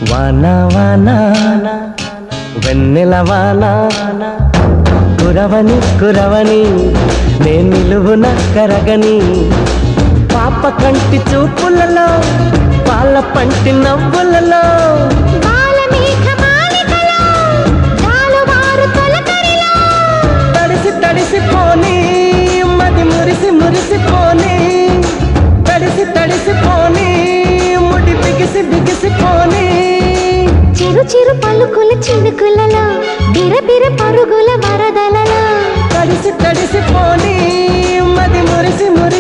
వానా వానా వెన్నెల వానా కురవని కురవని నే నిలువున కరగని పాప కంటి చూపులలో పాల పంటి నవ్వులలో తడిసి తడిసిపోని మది మురిసి మురిసిపోని తడిసి తడిసిపోని ముడి బిగిసి బిగిసిపోని చిరు చిరు పలుకుల చినుకులలో బిరబిర పరుగుల వరదలలో తడిసి తడిసిపోని మది మురిసి మురిసి